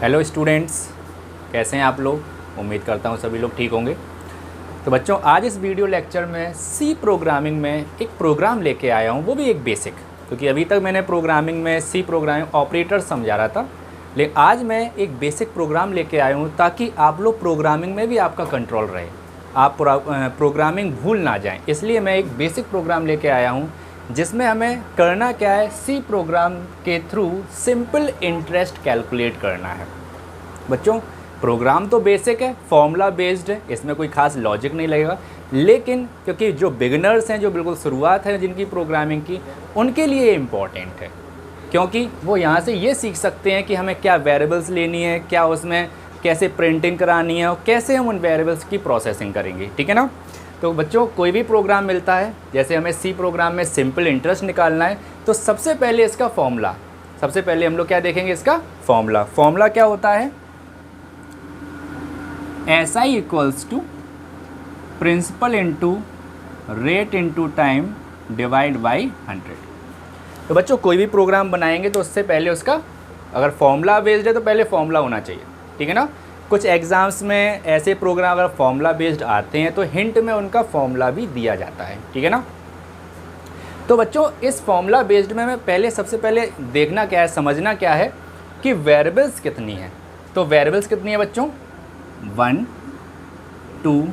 Hello students, कैसे हैं आप लोग। उम्मीद करता हूँ सभी लोग ठीक होंगे। तो बच्चों, आज इस वीडियो लेक्चर में सी प्रोग्रामिंग में एक प्रोग्राम लेके आया हूँ, वो भी एक बेसिक, क्योंकि अभी तक मैंने प्रोग्रामिंग में सी प्रोग्रामिंग ऑपरेटर समझा रहा था, लेकिन आज मैं एक बेसिक प्रोग्राम लेके आया हूँ ताकि आप लोग प्रोग्रामिंग में भी आपका कंट्रोल रहे, आप प्रोग्रामिंग भूल ना जाएँ। इसलिए मैं एक बेसिक प्रोग्राम लेके आया हूँ जिसमें हमें करना क्या है, सी प्रोग्राम के थ्रू सिंपल इंटरेस्ट कैलकुलेट करना है। बच्चों, प्रोग्राम तो बेसिक है, फॉर्मूला बेस्ड है, इसमें कोई खास लॉजिक नहीं लगेगा, लेकिन क्योंकि जो बिगिनर्स हैं, जो बिल्कुल शुरुआत है जिनकी प्रोग्रामिंग की, उनके लिए ये इम्पॉर्टेंट है, क्योंकि वो यहाँ से ये सीख सकते हैं कि हमें क्या वेरिएबल्स लेनी है, क्या उसमें कैसे प्रिंटिंग करानी है और कैसे हम उन वेरिएबल्स की प्रोसेसिंग करेंगे। ठीक है ना। तो बच्चों, कोई भी प्रोग्राम मिलता है, जैसे हमें सी प्रोग्राम में सिंपल इंटरेस्ट निकालना है, तो सबसे पहले इसका फॉर्मूला, सबसे पहले हम लोग क्या देखेंगे, इसका फॉर्मूला क्या होता है, SI equals to principal into rate into time divide by 100। तो बच्चों, कोई भी प्रोग्राम बनाएंगे तो उससे पहले उसका, अगर फॉर्मूला बेस्ड है तो पहले फॉर्मूला होना चाहिए। ठीक है ना। कुछ एग्ज़ाम्स में ऐसे प्रोग्राम अगर फॉर्मूला बेस्ड आते हैं तो हिंट में उनका फॉर्मूला भी दिया जाता है। ठीक है ना। तो बच्चों, इस फॉर्मूला बेस्ड में मैं पहले, सबसे पहले देखना क्या है, समझना क्या है कि वेरिएबल्स कितनी है। तो वेरिएबल्स कितनी है बच्चों, 1, 2,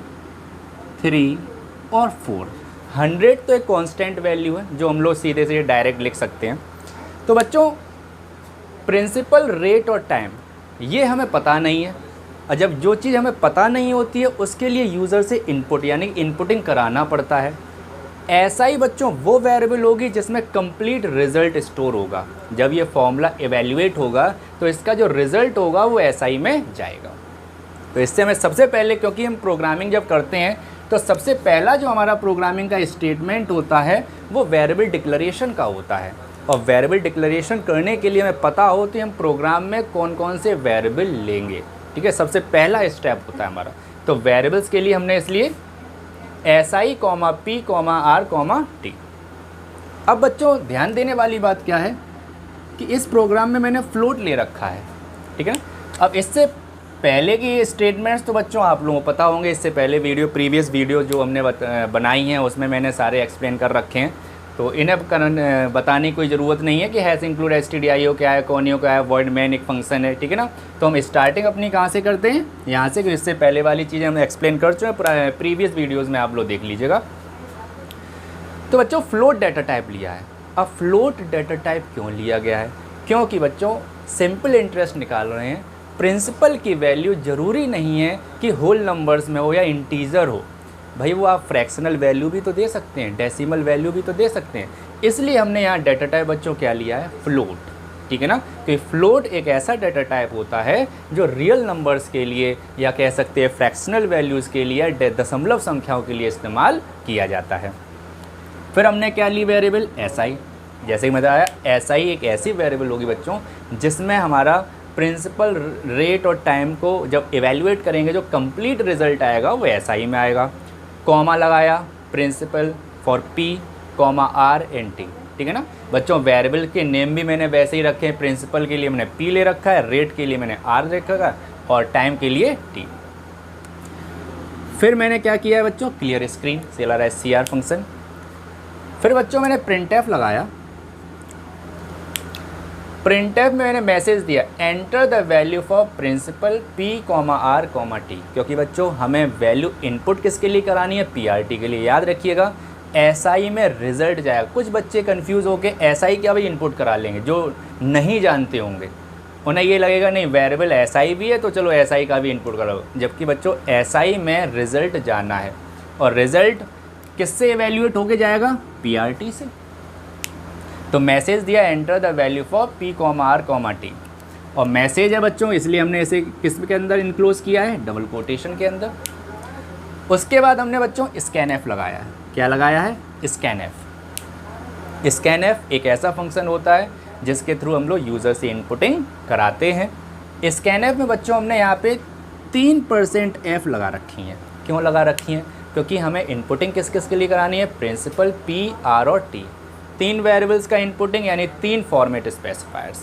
3 और 4। 100 तो एक कांस्टेंट वैल्यू है जो हम लोग सीधे सीधे डायरेक्ट लिख सकते हैं। तो बच्चों, प्रिंसिपल, रेट और टाइम ये हमें पता नहीं है, और जब जो चीज़ हमें पता नहीं होती है उसके लिए यूज़र से इनपुट यानी इनपुटिंग कराना पड़ता है। ऐसा ही बच्चों वो वेरिएबल होगी जिसमें कंप्लीट रिज़ल्ट स्टोर होगा। जब ये फॉर्मूला इवैल्यूएट होगा तो इसका जो रिज़ल्ट होगा वो SI में जाएगा। तो इससे हमें सबसे पहले, क्योंकि हम प्रोग्रामिंग जब करते हैं तो सबसे पहला जो हमारा प्रोग्रामिंग का स्टेटमेंट होता है वो वेरिएबल डिक्लेरेशन का होता है, और वेरिएबल डिक्लेरेशन करने के लिए हमें पता हो कि हम प्रोग्राम में कौन कौन से वेरिएबल लेंगे। ठीक है, सबसे पहला स्टेप होता है हमारा। तो वेरिएबल्स के लिए हमने इसलिए SI, P, R, T। अब बच्चों, ध्यान देने वाली बात क्या है कि इस प्रोग्राम में मैंने फ्लोट ले रखा है। ठीक है ना। अब इससे पहले की स्टेटमेंट्स तो बच्चों आप लोगों को पता होंगे, इससे पहले प्रीवियस वीडियो जो हमने बनाई हैं उसमें मैंने सारे एक्सप्लेन कर रखे हैं, तो इन्हें बताने की कोई ज़रूरत नहीं है कि हैज़ इंक्लूड stdio क्या है, कॉनियो क्या है, वॉइड मैन एक फंक्शन है। ठीक है ना। तो हम स्टार्टिंग अपनी कहाँ से करते हैं, यहाँ से। इससे पहले वाली चीज़ें हम एक्सप्लेन कर चुके हैं प्रीवियस वीडियोज़ में, आप लोग देख लीजिएगा। तो बच्चों, फ्लोट डाटा टाइप लिया है। अब फ्लोट डाटा टाइप क्यों लिया गया है, क्योंकि बच्चों सिंपल इंटरेस्ट निकाल रहे हैं, प्रिंसिपल की वैल्यू ज़रूरी नहीं है कि होल नंबर्स में हो या इंटीज़र हो। भाई, वो आप फ्रैक्शनल वैल्यू भी तो दे सकते हैं, डेसिमल वैल्यू भी तो दे सकते हैं। इसलिए हमने यहाँ डाटा टाइप बच्चों क्या लिया है, फ्लोट। ठीक है ना। तो फ्लोट एक ऐसा डाटा टाइप होता है जो रियल नंबर्स के लिए, या कह सकते हैं फ्रैक्शनल वैल्यूज़ के लिए, दशमलव संख्याओं के लिए इस्तेमाल किया जाता है। फिर हमने क्या ली, वेरिएबल SI। जैसे कि बताया, SI एक ऐसी वेरिएबल होगी बच्चों जिसमें हमारा प्रिंसिपल, रेट और टाइम को जब इवैल्यूएट करेंगे जो कंप्लीट रिजल्ट आएगा वो SI में आएगा। कॉमा लगाया, principal for P, R and T। ठीक है ना। बच्चों, वेरिएबल के नेम भी मैंने वैसे ही रखे हैं। प्रिंसिपल के लिए मैंने P ले रखा है, रेट के लिए मैंने R रखा है और टाइम के लिए T। फिर मैंने क्या किया है बच्चों, क्लियर स्क्रीन CR फंक्शन। फिर बच्चों मैंने printf लगाया। printf में मैंने मैसेज दिया, enter the value for principal P, R, T, क्योंकि बच्चों हमें वैल्यू इनपुट किसके लिए करानी है, PRT के लिए। याद रखिएगा, SI में रिजल्ट जाएगा। कुछ बच्चे कंफ्यूज होकर SI क्या भाई इनपुट करा लेंगे, जो नहीं जानते होंगे, उन्हें ये लगेगा नहीं वेरिएबल SI भी है तो चलो SI का भी इनपुट करो, जबकि बच्चों SI में रिज़ल्ट जाना है, और रिज़ल्ट किससे इवैल्यूएट होके जाएगा, PRT से। तो मैसेज दिया, enter the value for P, R, T, और मैसेज है बच्चों इसलिए हमने इसे किस के अंदर इनक्लोज किया है, डबल कोटेशन के अंदर। उसके बाद हमने बच्चों scanf लगाया है। क्या लगाया है, scanf। scanf एक ऐसा फंक्शन होता है जिसके थ्रू हम लोग यूज़र से इनपुटिंग कराते हैं। scanf में बच्चों हमने यहाँ पे 3% f लगा रखी हैं। क्यों लगा रखी हैं, क्योंकि हमें इनपुटिंग किस किस के लिए करानी है, प्रिंसिपल, P, R और T। 3 वेरिएबल्स का इनपुटिंग यानी 3 फॉर्मेट स्पेसिफायर्स।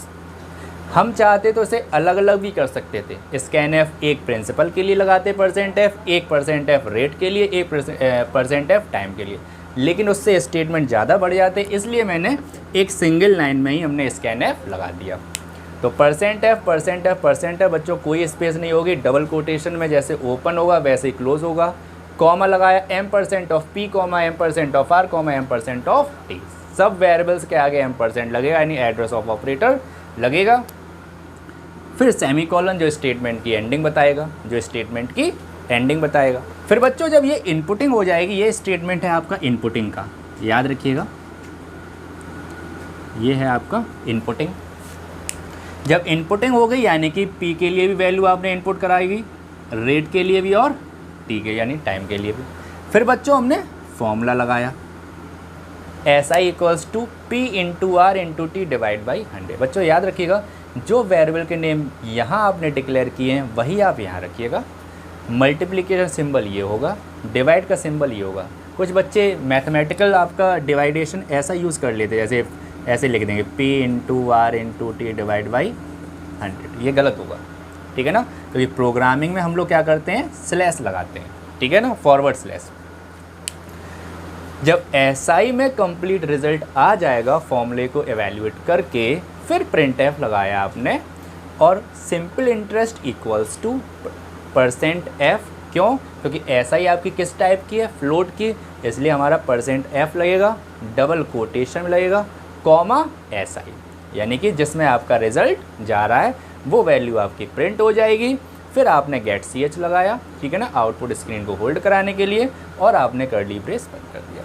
हम चाहते तो इसे अलग अलग भी कर सकते थे। स्कैनएफ एक प्रिंसिपल के लिए लगाते %f, एक %f रेट के लिए, एक %f टाइम के लिए, लेकिन उससे स्टेटमेंट ज़्यादा बढ़ जाते, इसलिए मैंने एक सिंगल लाइन में ही हमने स्कैनएफ लगा दिया। तो %f बच्चों कोई स्पेस नहीं होगी, डबल कोटेशन में जैसे ओपन होगा वैसे ही क्लोज होगा। कॉमा लगाया m%p, m%r, m%t, सब वेरिएबल्स के आगे m% लगेगा, यानी एड्रेस ऑफ ऑपरेटर लगेगा। फिर सेमीकोलन जो स्टेटमेंट की एंडिंग बताएगा, फिर बच्चों जब ये इनपुटिंग हो जाएगी, ये स्टेटमेंट है आपका इनपुटिंग का, याद रखिएगा, ये है आपका इनपुटिंग। जब इनपुटिंग हो गई यानी कि p के लिए भी वैल्यू आपने इनपुट कराएगी, रेट के लिए भी और t के यानी टाइम के लिए भी। फिर बच्चों हमने फॉर्मूला लगाया SI = P × R × T divide by 100। बच्चों याद रखिएगा, जो वेरिएबल के नेम यहाँ आपने डिक्लेयर किए हैं वही आप यहाँ रखिएगा। मल्टीप्लिकेशन सिंबल ये होगा, डिवाइड का सिंबल ये होगा। कुछ बच्चे मैथमेटिकल आपका डिवाइडेशन ऐसा यूज़ कर लेते हैं, जैसे ऐसे लिख देंगे P × R × T divide by 100, ये गलत होगा, ठीक है ना। तो ये प्रोग्रामिंग में हम लोग क्या करते हैं, स्लैश लगाते हैं, ठीक है ना, फॉरवर्ड स्लैश। जब SI में कंप्लीट रिजल्ट आ जाएगा फॉर्मूले को एवेल्यूएट करके, फिर printf लगाया आपने और simple interest equals to %f। क्यों? क्योंकि SI आपकी किस टाइप की है, फ्लोट की, इसलिए हमारा %f लगेगा, डबल कोटेशन लगेगा, कॉमा SI, यानी कि जिसमें आपका रिजल्ट जा रहा है वो वैल्यू आपकी प्रिंट हो जाएगी। फिर आपने गेट ch लगाया, ठीक है ना, आउटपुट स्क्रीन को होल्ड कराने के लिए, और आपने कर्ली ब्रेस बंद कर दिया।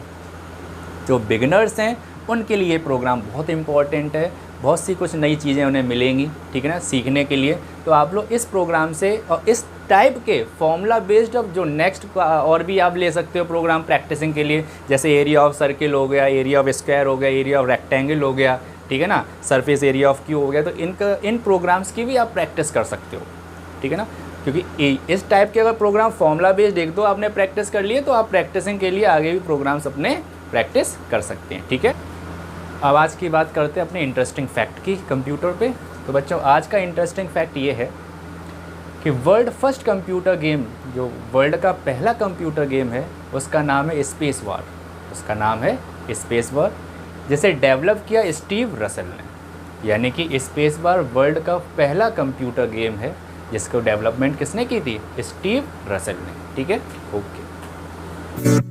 जो बिगिनर्स हैं उनके लिए ये प्रोग्राम बहुत इंपॉर्टेंट है, बहुत सी कुछ नई चीज़ें उन्हें मिलेंगी, ठीक है ना, सीखने के लिए। तो आप लोग इस प्रोग्राम से और इस टाइप के फॉर्मूला बेस्ड अब जो नेक्स्ट और भी आप ले सकते हो प्रोग्राम प्रैक्टिसिंग के लिए, जैसे एरिया ऑफ सर्किल हो गया, एरिया ऑफ स्क्वायर हो गया, एरिया ऑफ रेक्टेंगल हो गया, ठीक है ना, सरफेस एरिया ऑफ क्यूब हो गया। तो इन प्रोग्राम्स की भी आप प्रैक्टिस कर सकते हो, ठीक है ना, क्योंकि इस टाइप के अगर प्रोग्राम फॉर्मूला बेस्ड एक दो आपने प्रैक्टिस कर लिए तो आप प्रैक्टिसिंग के लिए आगे भी प्रोग्राम्स अपने प्रैक्टिस कर सकते हैं, ठीक है। अब आज की बात करते हैं अपने इंटरेस्टिंग फैक्ट की कंप्यूटर पे। तो बच्चों आज का इंटरेस्टिंग फैक्ट ये है कि वर्ल्ड फर्स्ट कंप्यूटर गेम, जो वर्ल्ड का पहला कंप्यूटर गेम है, उसका नाम है स्पेस वॉर। उसका नाम है स्पेस वॉर, जिसे डेवलप किया स्टीव रसेल ने। यानी कि स्पेस वॉर वर्ल्ड का पहला कंप्यूटर गेम है जिसको डेवलपमेंट किसने की थी, स्टीव रसेल ने, ठीक है। ओके।